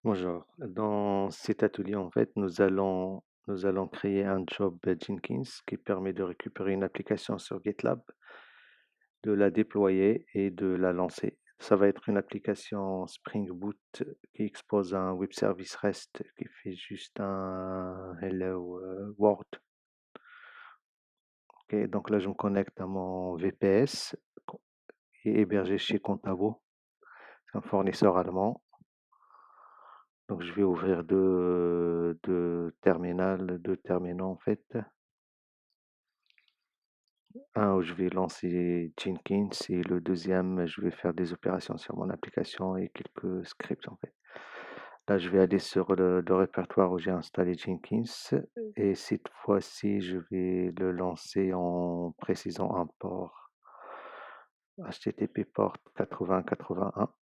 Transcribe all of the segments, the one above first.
Bonjour. Dans cet atelier, en fait, nous allons créer un job Jenkins qui permet de récupérer une application sur GitLab, de la déployer et de la lancer. Ça va être une application Spring Boot qui expose un web service REST qui fait juste un Hello World. Ok, donc là, je me connecte à mon VPS qui est hébergé chez Contavo, c'est un fournisseur allemand. Donc, je vais ouvrir deux terminaux en fait. Un où je vais lancer Jenkins et le deuxième, je vais faire des opérations sur mon application et quelques scripts en fait. Là, je vais aller sur le répertoire où j'ai installé Jenkins et cette fois-ci, je vais le lancer en précisant un port HTTP port 8081.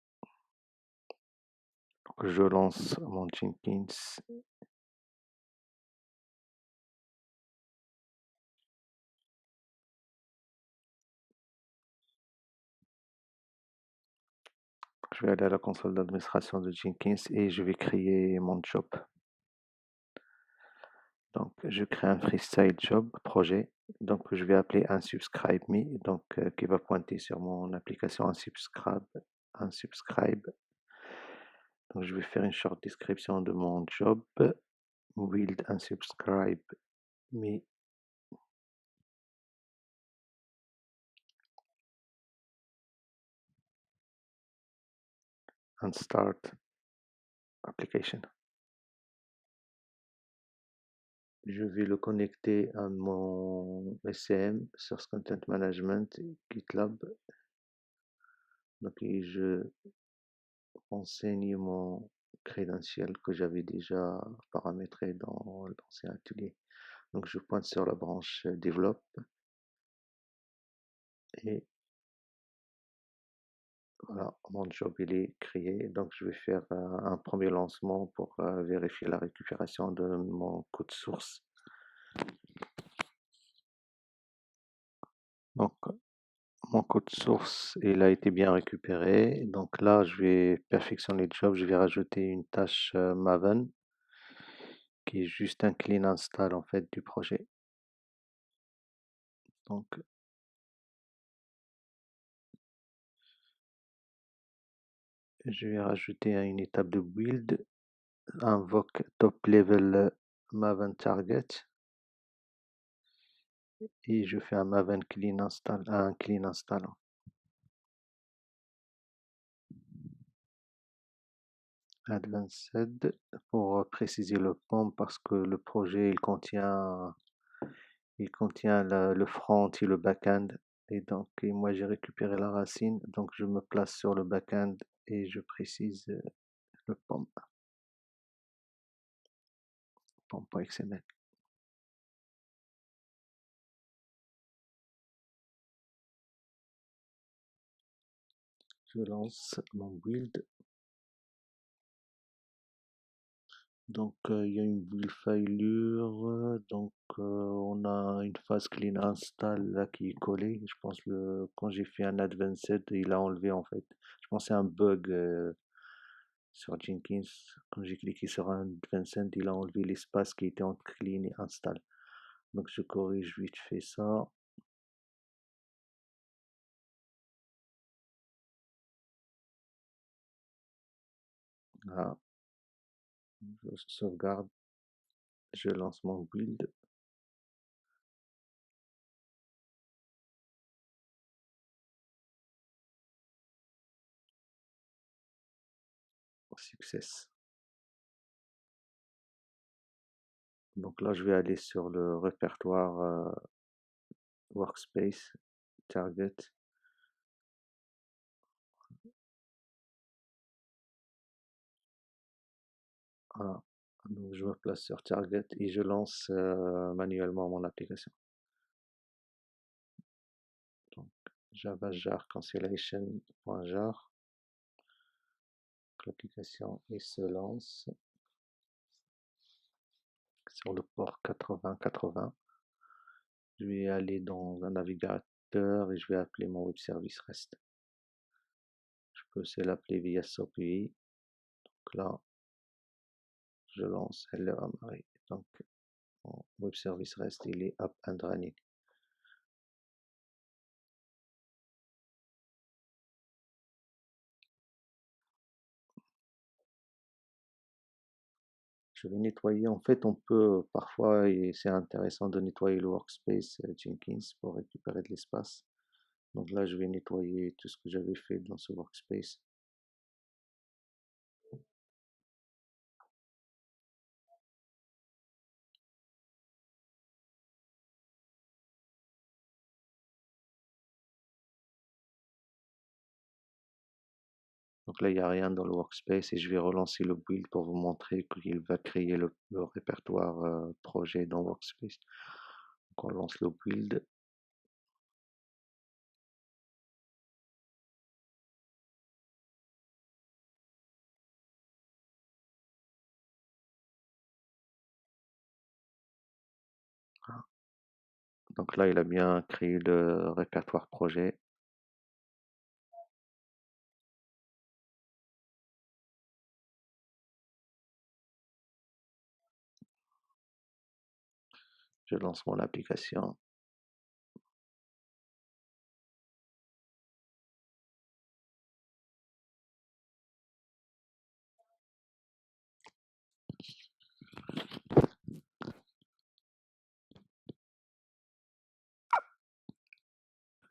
Donc, je lance mon Jenkins. Je vais aller à la console d'administration de Jenkins et je vais créer mon job. Donc, je crée un freestyle job projet. Donc, je vais appeler unsubscribe me, donc qui va pointer sur mon application unsubscribe. Donc, je vais faire une short description de mon job. Build unsubscribe me and start application. Je vais le connecter à mon SCM, Source Content Management, GitLab. Donc, et je enseigne mon crédentiel que j'avais déjà paramétré dans l'ancien atelier. Donc je pointe sur la branche développe et voilà, mon job il est créé. Donc je vais faire un premier lancement pour vérifier la récupération de mon code source. Donc mon code source il a été bien récupéré. Donc là je vais perfectionner le job. Je vais rajouter une tâche Maven qui est juste un clean install en fait du projet. Donc je vais rajouter une étape de build, invoque top level Maven target et je fais un Maven clean install, un clean install. Advanced pour préciser le POM parce que le projet il contient le front et le back-end et donc moi j'ai récupéré la racine donc je me place sur le back-end et je précise le POM, pom.xml. Je lance mon build. Donc, il y a une build failure. Donc, on a une phase clean install là qui est collée. Je pense quand j'ai fait un advanced, il a enlevé en fait. Je pense que c'est un bug sur Jenkins. Quand j'ai cliqué sur un advanced, il a enlevé l'espace qui était entre clean et install. Donc, je corrige vite fait ça. Voilà. Je sauvegarde. Je lance mon build. Success. Donc là, je vais aller sur le répertoire Workspace, Target. Voilà. Donc je me place sur Target et je lance manuellement mon application. Donc Java jar cancellation.jar. L'application se lance sur le port 8080. Je vais aller dans un navigateur et je vais appeler mon web service REST. Je peux aussi l'appeler via SOAP UI. Donc là, je lance Hello Amari. Donc, mon web service REST, il est up and running. Je vais nettoyer. En fait, on peut parfois, et c'est intéressant de nettoyer le workspace Jenkins pour récupérer de l'espace. Donc là, je vais nettoyer tout ce que j'avais fait dans ce workspace. Donc là, il n'y a rien dans le workspace et je vais relancer le build pour vous montrer qu'il va créer le répertoire projet dans workspace. Donc on lance le build. Donc là, il a bien créé le répertoire projet. Je lance mon application.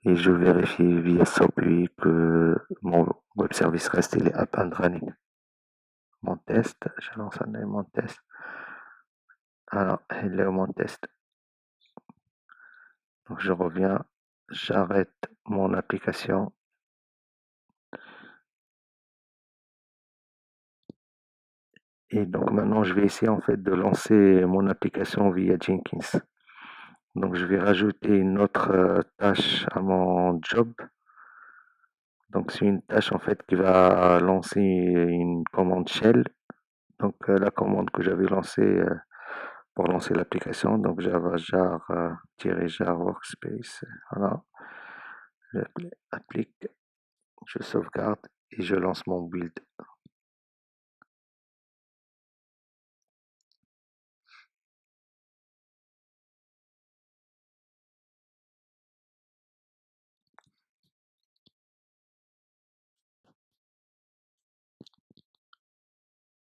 Et je vérifie via SOAP que mon web service REST il est up and running. Mon test, je lance mon test. Alors, hello mon test. Donc je reviens, j'arrête mon application. Et donc maintenant, je vais essayer en fait de lancer mon application via Jenkins. Donc je vais rajouter une autre tâche à mon job. Donc c'est une tâche en fait qui va lancer une commande shell. Donc la commande que j'avais lancée pour lancer l'application, donc java jar jar workspace. Voilà, j'applique, je sauvegarde et je lance mon build.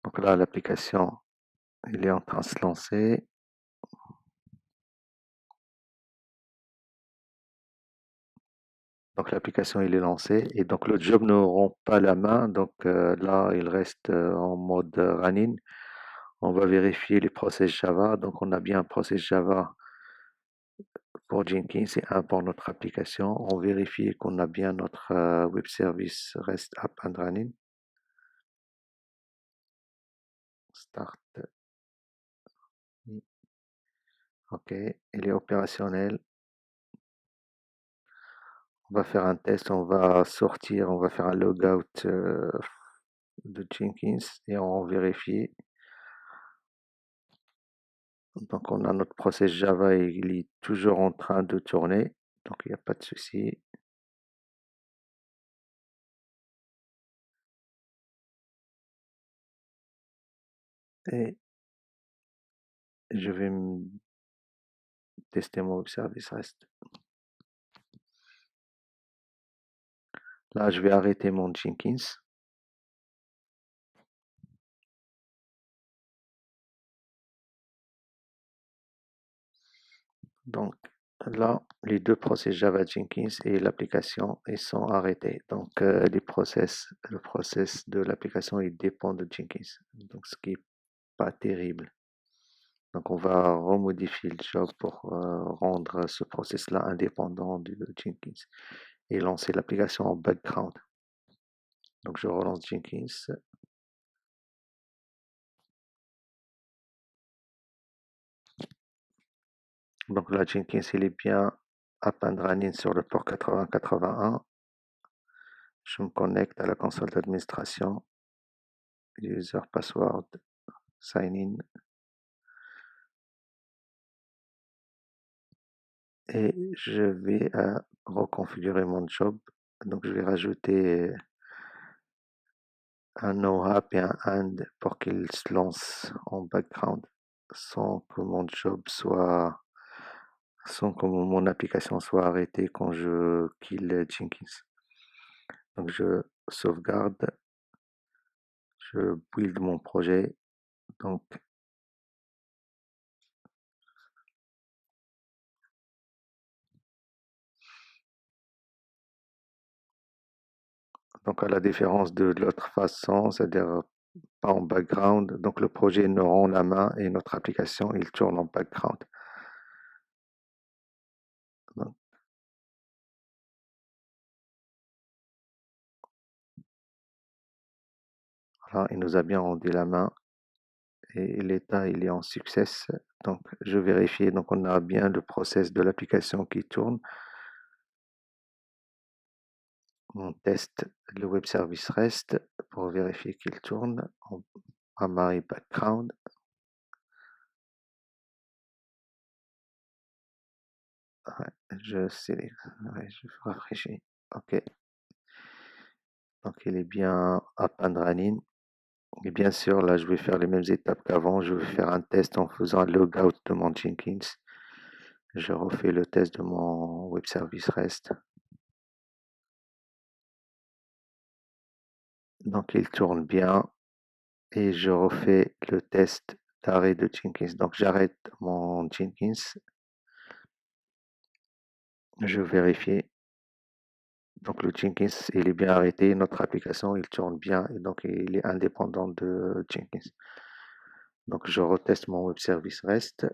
Donc là, l'application, il est en train de se lancer. Donc l'application, il est lancé et donc le job ne rend pas la main. Donc là, il reste en mode running. On va vérifier les process Java. Donc on a bien un process Java pour Jenkins et un pour notre application. On vérifie qu'on a bien notre web service REST up and running. Start. OK, il est opérationnel. On va faire un test, on va sortir, on va faire un logout de Jenkins et on vérifie. Donc on a notre process Java et il est toujours en train de tourner, donc il n'y a pas de souci. Et je vais tester mon web service REST. Là, je vais arrêter mon Jenkins. Donc là, les deux process Java Jenkins et l'application, ils sont arrêtés. Donc le process de l'application, il dépend de Jenkins. Donc ce qui est pas terrible. Donc on va remodifier le job pour rendre ce process-là indépendant de Jenkins et lancer l'application en background. Donc je relance Jenkins. Donc là, Jenkins, il est bien up and running sur le port 8081. Je me connecte à la console d'administration. User password, sign in. Et je vais reconfigurer mon job. Donc je vais rajouter un no-hap et un end pour qu'il se lance en background sans que mon job soit, sans que mon application soit arrêtée quand je kill Jenkins. Donc je sauvegarde, je build mon projet. Donc, donc à la différence de l'autre façon, c'est-à-dire pas en background, donc le projet nous rend la main et notre application, il tourne en background. Donc, voilà, il nous a bien rendu la main et l'état, il est en success. Donc, je vérifie, donc on a bien le process de l'application qui tourne. On teste le web service REST pour vérifier qu'il tourne en primary background. Ouais, je sélectionne, ouais, je rafraîchis. OK. Donc, il est bien up and running. Et bien sûr, là, je vais faire les mêmes étapes qu'avant. Je vais faire un test en faisant un logout de mon Jenkins. Je refais le test de mon web service REST. Donc, il tourne bien. Et je refais le test d'arrêt de Jenkins. Donc, j'arrête mon Jenkins. Je vérifie. Donc, le Jenkins, il est bien arrêté. Notre application, il tourne bien. Et donc, il est indépendant de Jenkins. Donc, je reteste mon web service REST.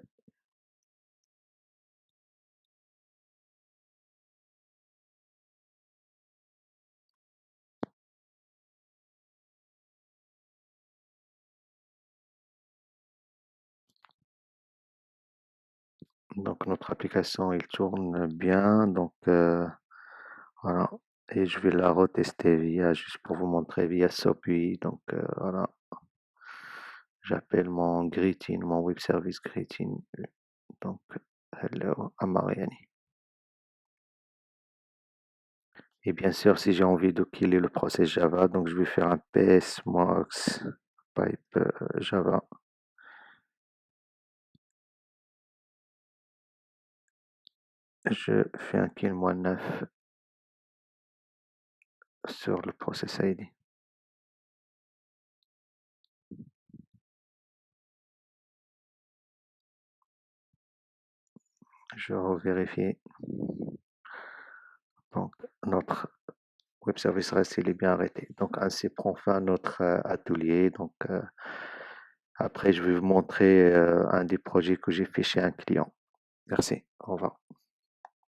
Donc, notre application, il tourne bien. Donc, voilà. Et je vais la retester via, juste pour vous montrer, via SOAP UI. Donc, voilà. J'appelle mon greeting, mon web service greeting. Donc, hello, I'm Mariani. Et bien sûr, si j'ai envie de killer le process Java, donc je vais faire un ps-mox pipe Java. Je fais un kill -9 sur le process ID. Je revérifie. Donc, notre web service REST, il est bien arrêté. Donc, ainsi prend fin notre atelier. Donc, après, je vais vous montrer un des projets que j'ai fait chez un client. Merci. Au revoir.